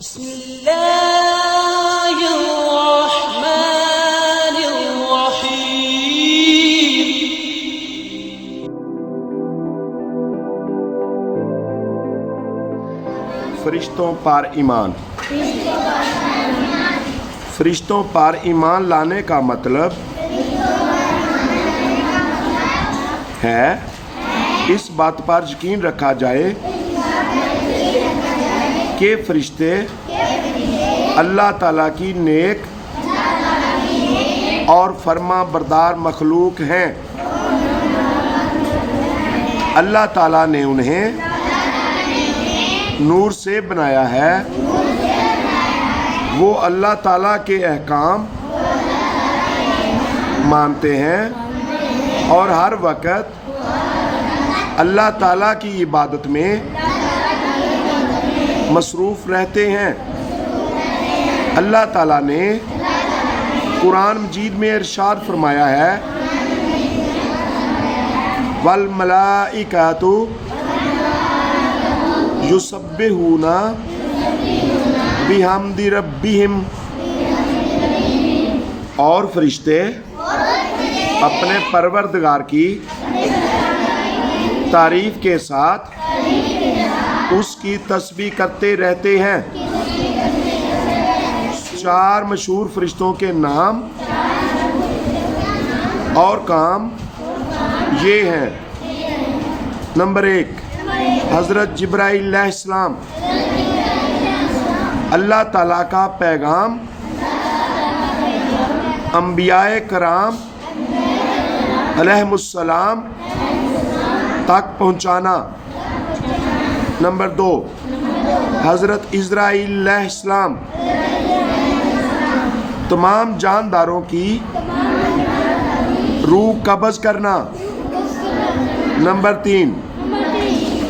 بسم الله الرحمن الرحيم۔ فرشتوں پر ایمان۔ فرشتوں پر ایمان لانے کا مطلب ہے اس بات پر یقین رکھا جائے کہ فرشتے اللہ تعالیٰ کی نیک اور فرما بردار مخلوق ہیں۔ اللہ تعالیٰ نے انہیں نور سے بنایا ہے۔ وہ اللہ تعالیٰ کے احکام مانتے ہیں اور ہر وقت اللہ تعالیٰ کی عبادت میں مصروف رہتے ہیں۔ اللہ تعالیٰ نے قرآن مجید میں ارشاد فرمایا ہے وَالْمَلَائِكَةُ يُسَبِّحُونَ بِحَمْدِ رَبِّهِمْ، اور فرشتے اپنے پروردگار کی تعریف کے ساتھ اس کی تسبیح کرتے رہتے ہیں۔ چار مشہور فرشتوں کے نام اور کام یہ ہیں۔ نمبر 1، حضرت جبرائیل علیہ السلام، اللہ تعالیٰ کا پیغام انبیاء کرام علیہم السلام تک پہنچانا۔ نمبر 2، حضرت اسرائیل علیہ السلام، تمام جانداروں کی روح قبض کرنا۔ نمبر 3،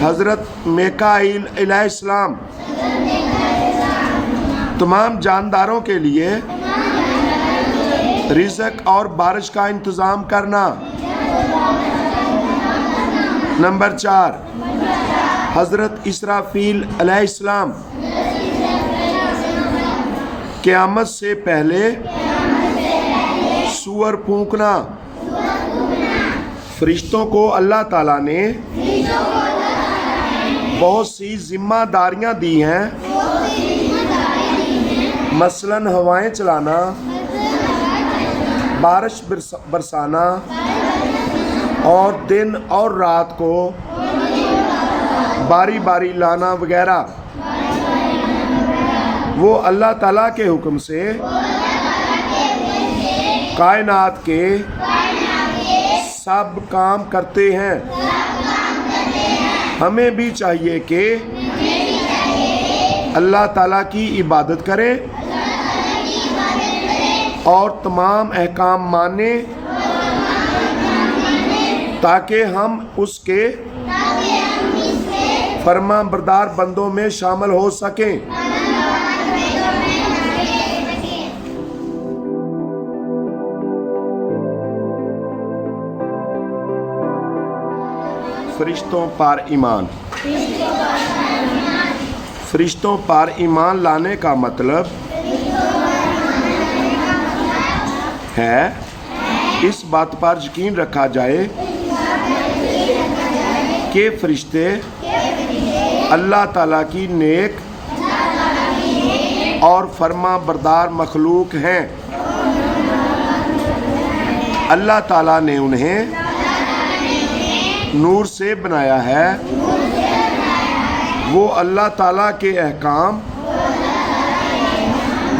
حضرت میکائیل علیہ السلام، تمام جانداروں کے لیے رزق اور بارش کا انتظام کرنا۔ نمبر 4، حضرت اسرافیل علیہ السلام، قیامت سے پہلے سور پھونکنا۔ فرشتوں کو اللہ تعالیٰ نے بہت سی ذمہ داریاں دی ہیں، مثلاً ہوائیں چلانا، بارش برسانا اور دن اور رات کو باری باری لانا وغیرہ۔ وہ اللہ تعالیٰ کے حکم سے کائنات کے سب کام کرتے ہیں۔ ہمیں بھی چاہیے کہ اللہ تعالیٰ کی عبادت کریں اور تمام احکام مانیں تاکہ ہم اس کے فرما بردار بندوں میں شامل ہو سکیں۔ فرشتوں پر ایمان۔ فرشتوں پر ایمان لانے کا مطلب ہے اس بات پر یقین رکھا جائے کہ فرشتے اللہ تعالیٰ کی نیک اور فرما بردار مخلوق ہیں۔ اللہ تعالیٰ نے انہیں نور سے بنایا ہے۔ وہ اللہ تعالیٰ کے احکام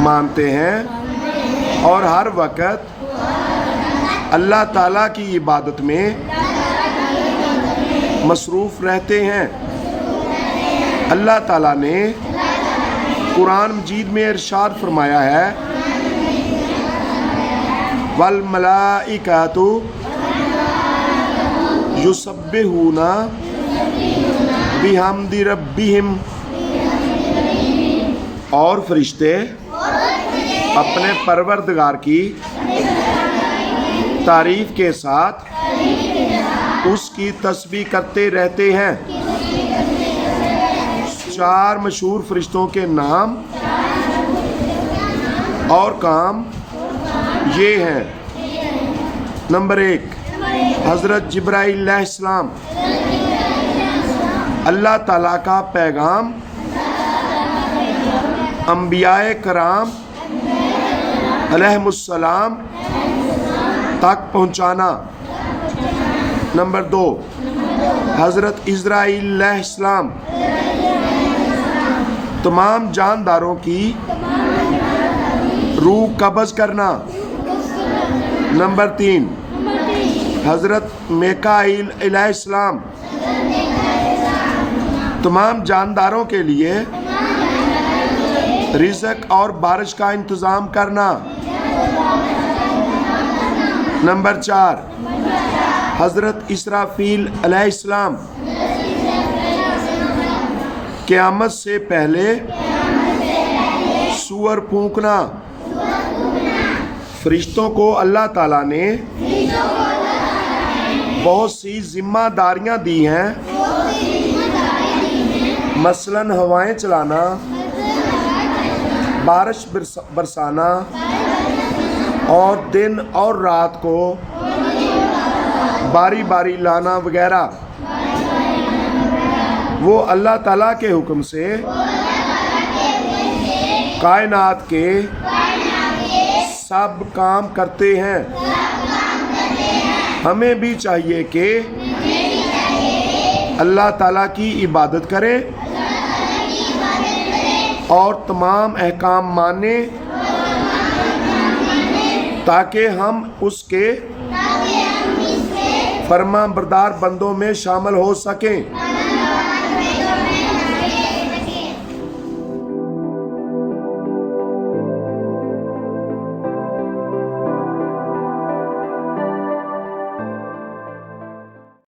مانتے ہیں اور ہر وقت اللہ تعالیٰ کی عبادت میں مصروف رہتے ہیں۔ اللہ تعالیٰ نے قرآن مجید میں ارشاد فرمایا ہے وَالْمَلَائِكَةُ يُسَبِّحُونَ بِحَمْدِ رَبِّهِمْ، اور فرشتے اپنے پروردگار کی تعریف کے ساتھ اس کی تسبیح کرتے رہتے ہیں۔ 4 مشہور فرشتوں کے نام اور کام یہ ہیں. نمبر 1 حضرت جبرائیل علیہ السلام. اللہ تعالیٰ کا پیغام انبیاء کرام علیہم السلام تک پہنچانا. نمبر 2 حضرت اسرائیل علیہ السلام. تمام جانداروں کی روح قبض کرنا. نمبر 3 حضرت میکائیل علیہ السلام. تمام جانداروں کے لیے رزق اور بارش کا انتظام کرنا. نمبر 4 حضرت اسرافیل علیہ السلام. قیامت سے پہلے سور پھونکنا. فرشتوں کو اللہ تعالیٰ نے بہت سی ذمہ داریاں دی ہیں، مثلاً ہوائیں چلانا، بارش برسانا اور دن اور رات کو باری باری لانا وغیرہ. وہ اللہ تعالیٰ کے حکم سے کائنات کے سب کام کرتے ہیں. ہمیں بھی چاہیے کہ اللہ تعالیٰ کی عبادت کریں اور تمام احکام مانیں تاکہ ہم اس کے فرما بردار بندوں میں شامل ہو سکیں.